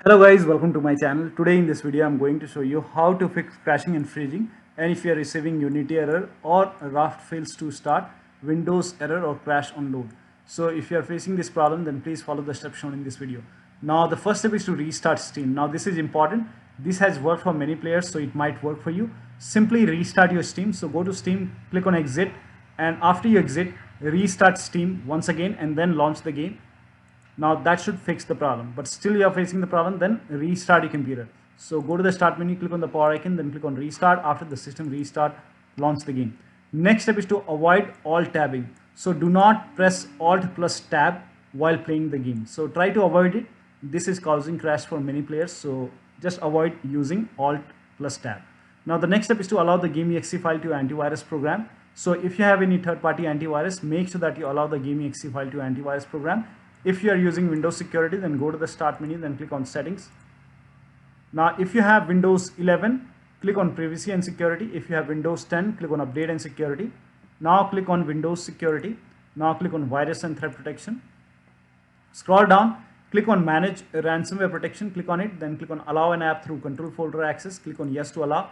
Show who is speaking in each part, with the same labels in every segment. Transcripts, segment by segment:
Speaker 1: Hello guys, welcome to my channel. Today in this video I'm going to show you how to fix crashing and freezing, and if you are receiving Unity error or Raft fails to start, Windows error or crash on load. So if you are facing this problem, then please follow the steps shown in this video. Now the first step is to restart Steam. Now this is important. This has worked for many players, so it might work for you. Simply restart your Steam. So go to Steam, click on exit, and after you exit, restart Steam once again and then launch the game. Now that should fix the problem, but still you are facing the problem, then restart your computer. So go to the start menu, click on the power icon, then click on restart. After the system restart, launch the game. Next step is to avoid alt tabbing. So do not press alt plus tab while playing the game. So try to avoid it. This is causing crash for many players. So just avoid using alt plus tab. Now the next step is to allow the game.exe file to antivirus program. So if you have any third-party antivirus, make sure that you allow the game.exe file to antivirus program. If you are using Windows Security, then go to the Start menu, then click on Settings. Now, if you have Windows 11, click on Privacy and Security. If you have Windows 10, click on Update and Security. Now, click on Windows Security. Now, click on Virus and Threat Protection. Scroll down, click on Manage Ransomware Protection. Click on it, then click on Allow an app through Control Folder Access. Click on Yes to allow.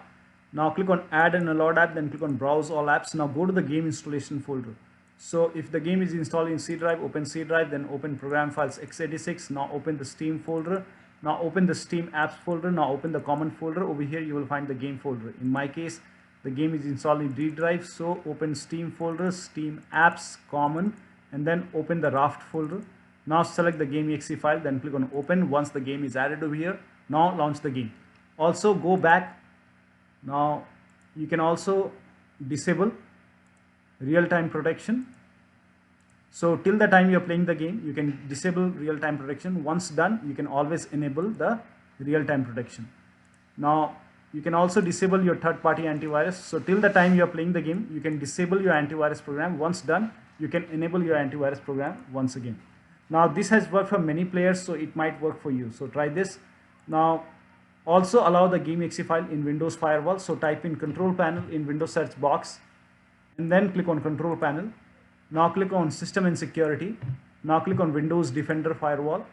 Speaker 1: Now, click on Add an allowed app, then click on Browse all apps. Now, go to the game installation folder. So if the game is installed in C drive, open C drive, then open program files x86. Now open the Steam folder. Now open the Steam apps folder. Now open the common folder. Over here you will find the game folder. In my case, the game is installed in D drive. So open Steam folder, Steam apps, common, and then open the Raft folder. Now select the game.exe file, then click on open. Once the game is added over here, now launch the game. Also go back. Now you can also disable real-time protection. So till the time you are playing the game, you can disable real-time protection. Once done, you can always enable the real-time protection. Now you can also disable your third-party antivirus. So till the time you are playing the game, you can disable your antivirus program. Once done, you can enable your antivirus program once again. Now this has worked for many players, so it might work for you. So try this. Now also allow the game.exe file in Windows Firewall. So type in control panel in Windows search box, and then click on control panel. Now click on system and security. Now click on Windows Defender Firewall.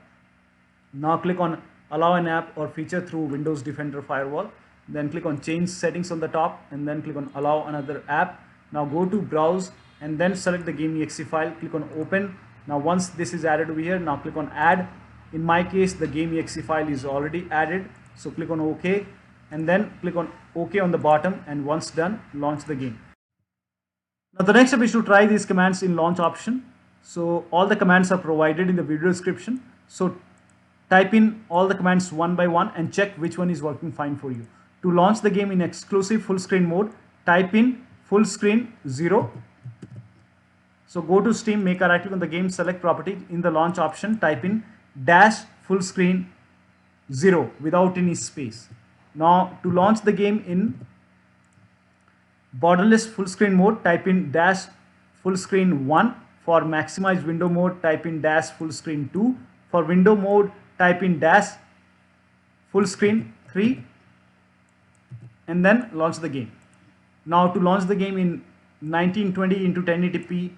Speaker 1: Now click on allow an app or feature through Windows Defender Firewall. Then click on change settings on the top, and then click on allow another app. Now go to browse and then select the game.exe file. Click on open. Now once this is added over here, now click on add. In my case, the game.exe file is already added. So click on OK, and then click on OK on the bottom, and once done, launch the game. Now the next step is to try these commands in launch option. So all the commands are provided in the video description. So type in all the commands one by one and check which one is working fine for you. To launch the game in exclusive full screen mode, type in Fullscreen 0. So go to Steam, make a right click on the game, select property. In the launch option, type in -Fullscreen 0 without any space. Now to launch the game in Borderless Fullscreen mode, type in -Fullscreen 1. For maximized window mode, type in -Fullscreen 2. For window mode, type in -Fullscreen 3, and then launch the game. Now to launch the game in 1920 into 1080p,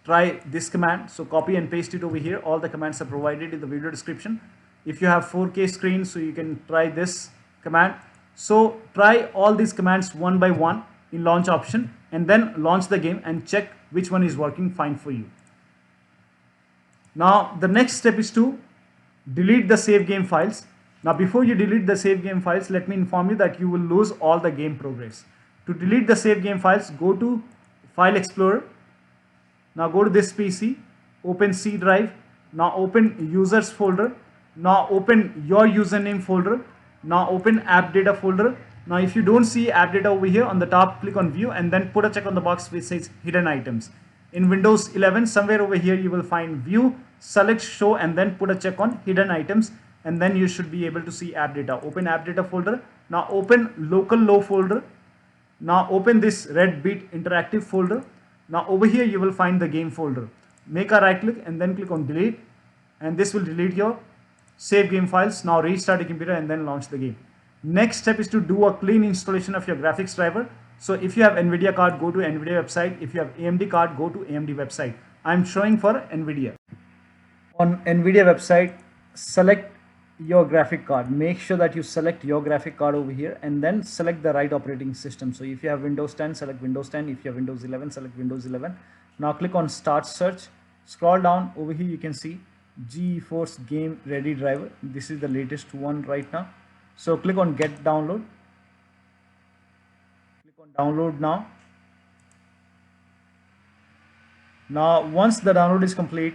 Speaker 1: try this command. So copy and paste it over here. All the commands are provided in the video description. If you have 4K screen, so you can try this command. So try all these commands one by one in launch option, and then launch the game and check which one is working fine for you. Now the next step is to delete the save game files. Now before you delete the save game files, let me inform you that you will lose all the game progress. To delete the save game files, go to File Explorer. Now go to this PC, open C drive. Now open users folder. Now open your username folder. Now open app data folder. Now if you don't see app data over here on the top, click on view and then put a check on the box which says hidden items. In Windows 11, somewhere over here you will find view, select show, and then put a check on hidden items, and then you should be able to see app data. Open app data folder. Now open local low folder. Now open this red beat interactive folder. Now over here you will find the game folder. Make a right click and then click on delete, and this will delete your save game files. Now restart your computer and then launch the game. Next step is to do a clean installation of your graphics driver. So if you have NVIDIA card, go to NVIDIA website. If you have AMD card, go to AMD website. I'm showing for NVIDIA. On NVIDIA website, select your graphic card. Make sure that you select your graphic card over here and then select the right operating system. So if you have Windows 10, select Windows 10. If you have Windows 11, select Windows 11. Now click on Start Search. Scroll down over here, you can see GeForce Game Ready driver. This is the latest one right now. So click on Get Download. Click on Download now. Now once the download is complete,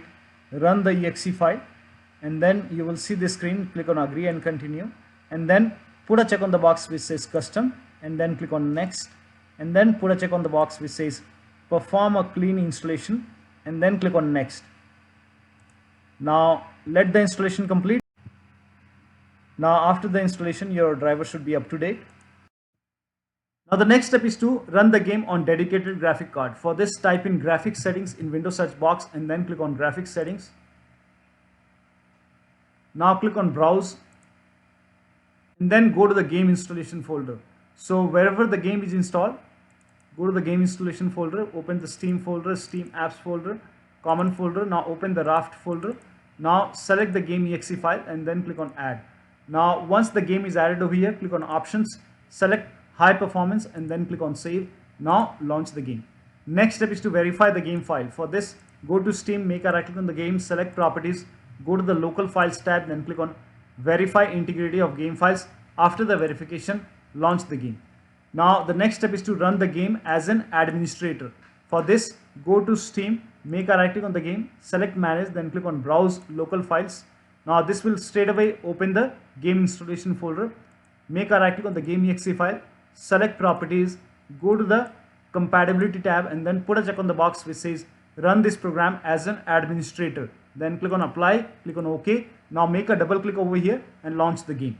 Speaker 1: run the exe file and then you will see the screen. Click on Agree and Continue and then put a check on the box which says Custom and then click on Next and then put a check on the box which says Perform a clean installation and then click on Next. Now let the installation complete. Now after the installation, your driver should be up to date. Now the next step is to run the game on dedicated graphic card. For this, type in graphics settings in Windows search box and then click on graphics settings. Now click on browse and then go to the game installation folder. So wherever the game is installed, go to the game installation folder, open the Steam folder, Steam apps folder, common folder. Now open the Raft folder. Now select the game exe file and then click on add. Now once the game is added over here, click on options, select high performance and then click on save. Now launch the game. Next step is to verify the game file. For this, go to Steam, make a right click on the game, select properties, go to the local files tab, then click on verify integrity of game files. After the verification, launch the game. Now the next step is to run the game as an administrator. For this, go to Steam, make a right click on the game, select manage, then click on browse local files. Now this will straight away open the game installation folder. Make a right click on the game exe file, select properties, go to the compatibility tab and then put a check on the box which says run this program as an administrator. Then click on apply, click on OK. Now make a double click over here and launch the game.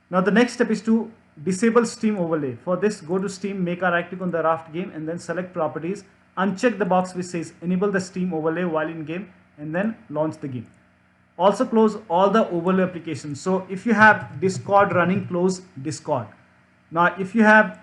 Speaker 1: Now the next step is to disable Steam overlay. For this, go to Steam, make a right click on the Raft game and then select properties, uncheck the box which says enable the Steam overlay while in game and then launch the game. Also close all the overlay applications. So if you have Discord running, close Discord. Now if you have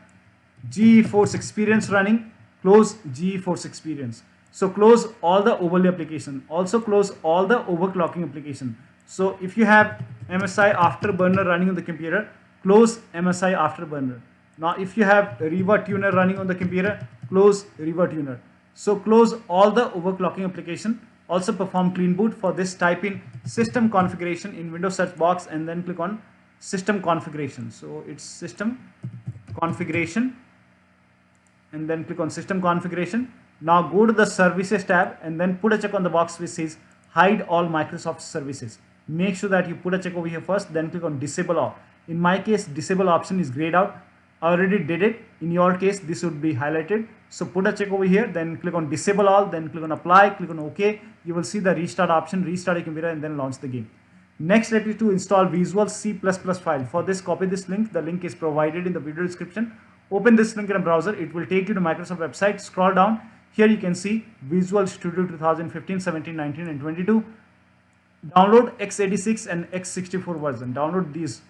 Speaker 1: GeForce Experience running, close GeForce Experience. So close all the overlay application. Also close all the overclocking application. So if you have MSI Afterburner running on the computer, close MSI Afterburner. Now if you have Riva Tuner running on the computer, close Riva Tuner. So close all the overclocking application. Also perform clean boot. For this, type in system configuration in Windows search box and then click on system configuration. So it's system configuration and then click on system configuration. Now go to the services tab and then put a check on the box which says hide all Microsoft services. Make sure that you put a check over here first, then click on disable all. In my case, disable option is grayed out. I already did it. In your case, this would be highlighted. So put a check over here, then click on disable all, then click on apply, click on OK. You will see the restart option, restart your computer and then launch the game. Next step is to install Visual C++ file. For this, copy this link. The link is provided in the video description. Open this link in a browser. It will take you to Microsoft website. Scroll down. Here you can see Visual Studio 2015, 17, 19 and 22. Download x86 and x64 version. Download these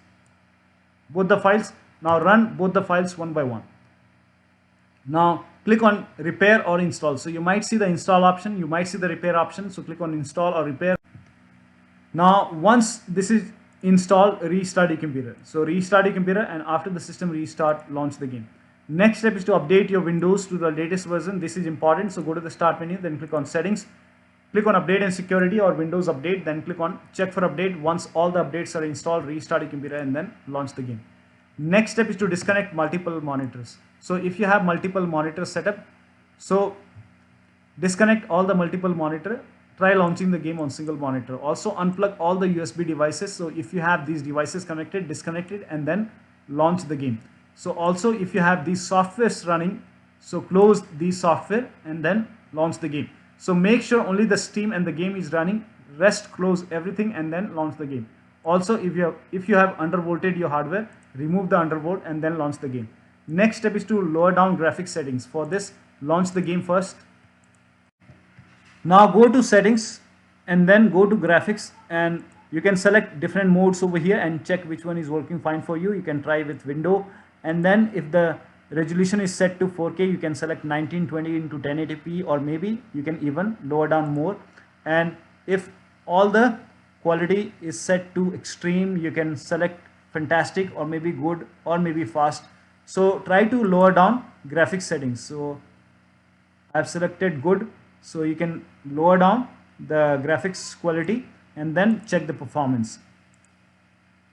Speaker 1: both the files. Now run both the files one by one. Now click on repair or install. So you might see the install option, you might see the repair option. So click on install or repair. Now once this is installed, restart your computer. So restart your computer and after the system restart, launch the game. Next step is to update your Windows to the latest version. This is important. So go to the start menu, then click on settings. Click on update and security or Windows update, then click on check for update. Once all the updates are installed, restart your computer and then launch the game. Next step is to disconnect multiple monitors. So if you have multiple monitors set up, so disconnect all the multiple monitor, try launching the game on single monitor. Also unplug all the USB devices. So if you have these devices connected, disconnect it and then launch the game. So also if you have these softwares running, so close these software and then launch the game. So make sure only the Steam and the game is running, rest close everything and then launch the game. Also if you have undervolted your hardware, remove the undervolt and then launch the game. Next step is to lower down graphics settings. For this, launch the game first. Now go to settings and then go to graphics and you can select different modes over here and check which one is working fine for you. You can try with window and then if the resolution is set to 4K, you can select 1920 into 1080p or maybe you can even lower down more. And if all the quality is set to extreme. You can select fantastic or maybe good or maybe fast. So try to lower down graphics settings. So I've selected good, so you can lower down the graphics quality and then check the performance.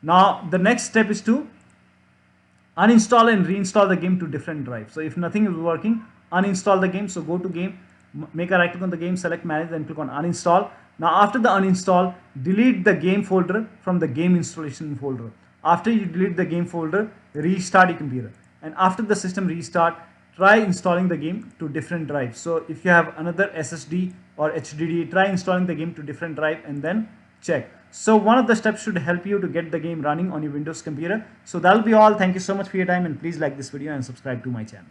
Speaker 1: Now the next step is to uninstall and reinstall the game to different drives. So if nothing is working, uninstall the game. So go to game, make a right click on the game, select manage, then click on uninstall. Now after the uninstall, delete the game folder from the game installation folder. After you delete the game folder, restart your computer, and after the system restart, try installing the game to different drives. So if you have another SSD or HDD, try installing the game to different drive and then check. So one of the steps should help you to get the game running on your Windows computer. So that'll be all. Thank you so much for your time, and please like this video and subscribe to my channel.